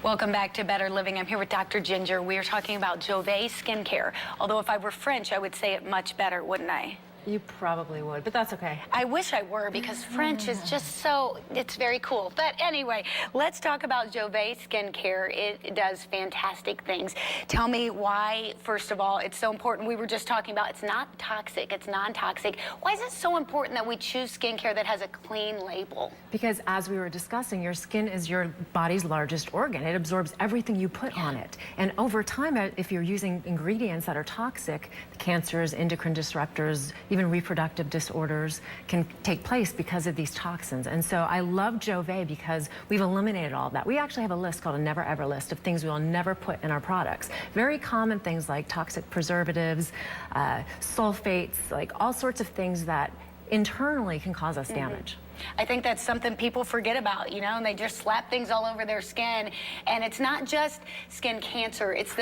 Welcome back to Better Living. I'm here with Dr. Ginger. We are talking about Jouve skincare. Although if I were French, I would say it much better, wouldn't I? You probably would, but that's okay. I wish I were, because French is just so, it's very cool. But anyway, let's talk about Jouve skincare. It does fantastic things. Tell me why, first of all, it's so important. We were just talking about it's not toxic, it's non-toxic. Why is it so important that we choose skincare that has a clean label? Because as we were discussing, your skin is your body's largest organ. It absorbs everything you put on it. And over time, if you're using ingredients that are toxic, cancers, endocrine disruptors, even reproductive disorders can take place because of these toxins. And so I love Jouve because we've eliminated all of that. We actually have a list called a never ever list of things we will never put in our products. Very common things like toxic preservatives, sulfates, like all sorts of things that internally can cause us damage. I think that's something people forget about, you know, and they just slap things all over their skin. And it's not just skin cancer, it's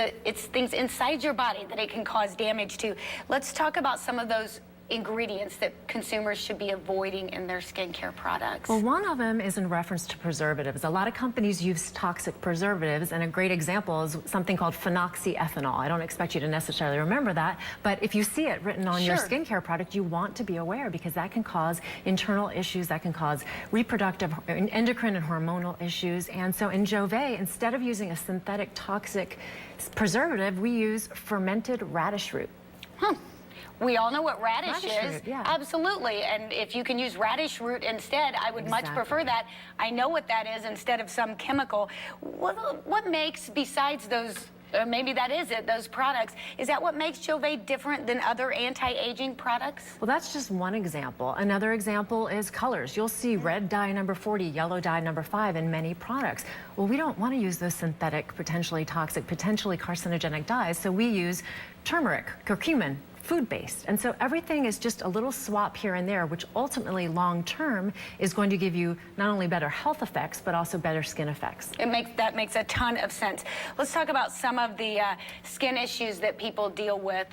things inside your body that it can cause damage to. Let's talk about some of those ingredients that consumers should be avoiding in their skincare products. Well, one of them is in reference to preservatives. A lot of companies use toxic preservatives, and a great example is something called phenoxyethanol. I don't expect you to necessarily remember that, but if you see it written on your skincare product, you want to be aware, because that can cause internal issues, that can cause reproductive, endocrine and hormonal issues. And so in Jouve, instead of using a synthetic toxic preservative, we use fermented radish root. We all know what radish is. Root, yeah. Absolutely. And if you can use radish root instead, I would much prefer that. I know what that is instead of some chemical. What makes, besides those, maybe that is it, those products, is that what makes Jouve different than other anti-aging products? Well, that's just one example. Another example is colors. You'll see red dye number 40, yellow dye number 5 in many products. Well, we don't want to use those synthetic, potentially toxic, potentially carcinogenic dyes, so we use turmeric, curcumin, food-based. And so everything is just a little swap here and there, which ultimately long-term is going to give you not only better health effects, but also better skin effects. That makes a ton of sense. Let's talk about some of the skin issues that people deal with.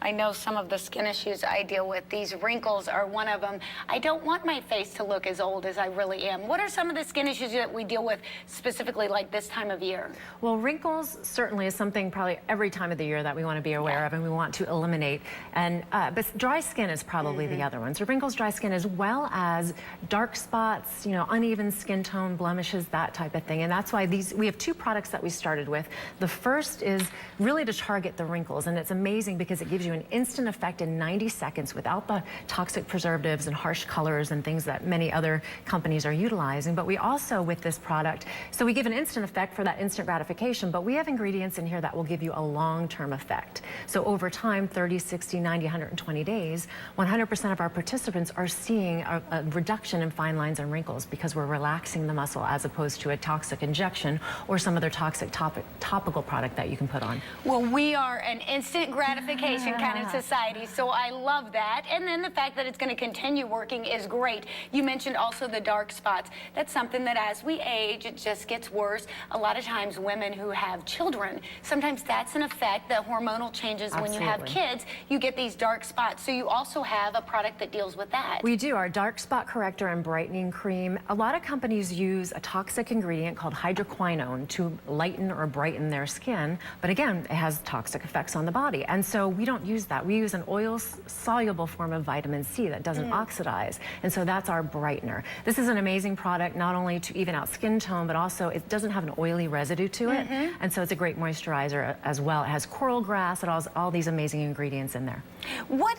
I know some of the skin issues I deal with. These wrinkles are one of them. I don't want my face to look as old as I really am. What are some of the skin issues that we deal with specifically like this time of year? Well, wrinkles certainly is something probably every time of the year that we want to be aware of and we want to eliminate. And but dry skin is probably the other one. So wrinkles, dry skin, as well as dark spots, you know, uneven skin tone, blemishes, that type of thing. And that's why we have two products that we started with. The first is really to target the wrinkles, and it's amazing because it gives you an instant effect in 90 seconds without the toxic preservatives and harsh colors and things that many other companies are utilizing. But we also, with this product, so we give an instant effect for that instant gratification, but we have ingredients in here that will give you a long-term effect. So over time, 30, 60, 90, 120 days, 100% of our participants are seeing a reduction in fine lines and wrinkles because we're relaxing the muscle as opposed to a toxic injection or some other toxic topical product that you can put on. Well, we are an instant gratification kind of society, so I love that. And then the fact that it's going to continue working is great. You mentioned also the dark spots. That's something that as we age, it just gets worse. A lot of times women who have children, sometimes that's an effect, the hormonal changes. When you have kids, you get these dark spots. So you also have a product that deals with that. We do. Our dark spot corrector and brightening cream. A lot of companies use a toxic ingredient called hydroquinone to lighten or brighten their skin, but again, it has toxic effects on the body. And so we don't use that. We use an oil-soluble form of vitamin C that doesn't oxidize, and so that's our brightener. This is an amazing product, not only to even out skin tone, but also it doesn't have an oily residue to it, and so it's a great moisturizer as well. It has coral grass, it has all these amazing ingredients in there. What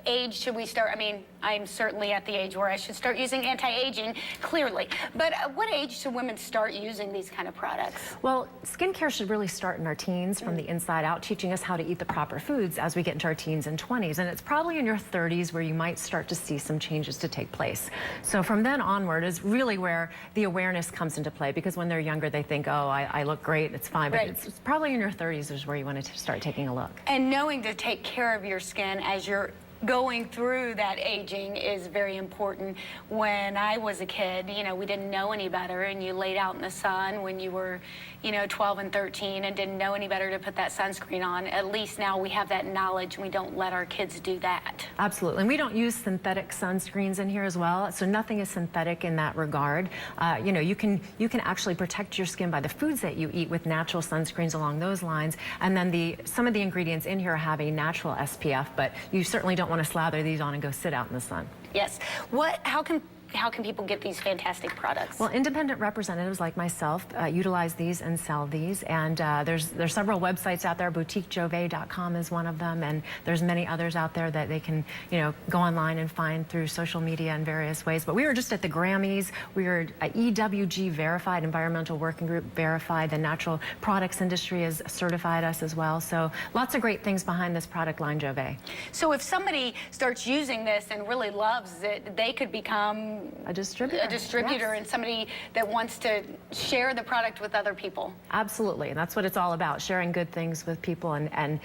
age should we start? I mean, I'm certainly at the age where I should start using anti-aging, clearly, but what age should women start using these kind of products? Well, skincare should really start in our teens from the inside out, teaching us how to eat the proper foods as we get into our teens and 20s, and it's probably in your 30s where you might start to see some changes to take place. So from then onward is really where the awareness comes into play, because when they're younger they think, oh, I look great, it's fine, but it's probably in your 30s is where you want to start taking a look. And knowing to take care of your skin as you're going through that aging is very important. When I was a kid, you know, we didn't know any better, and you laid out in the sun when you were, you know, 12 and 13 and didn't know any better to put that sunscreen on. At least now we have that knowledge, and we don't let our kids do that. Absolutely. And we don't use synthetic sunscreens in here as well, so nothing is synthetic in that regard. You know, you can actually protect your skin by the foods that you eat with natural sunscreens along those lines, and then some of the ingredients in here have a natural SPF, but you certainly don't want to slather these on and go sit out in the sun. Yes. How can people get these fantastic products? Well, independent representatives like myself utilize these and sell these, and there's several websites out there. boutiquejouve.com is one of them, and there's many others out there that they can, you know, go online and find through social media in various ways. But we were just at the Grammys. We were EWG verified, Environmental Working Group verified. The natural products industry has certified us as well. So lots of great things behind this product line, Jouve. So if somebody starts using this and really loves it, they could become a distributor. Yes. And somebody that wants to share the product with other people. Absolutely, and that's what it's all about, sharing good things with people and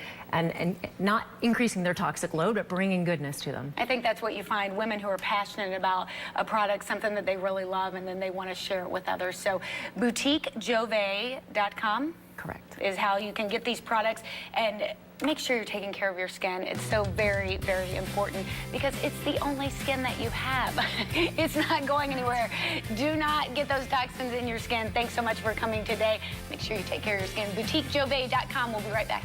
not increasing their toxic load, but bringing goodness to them. I think that's what you find, women who are passionate about a product, something that they really love, and then they want to share it with others. So boutiquejouve.com. Correct. Is how you can get these products, and make sure you're taking care of your skin. It's so very, very important because it's the only skin that you have. It's not going anywhere. Do not get those toxins in your skin. Thanks so much for coming today. Make sure you take care of your skin. boutiquejouve.com. We'll be right back.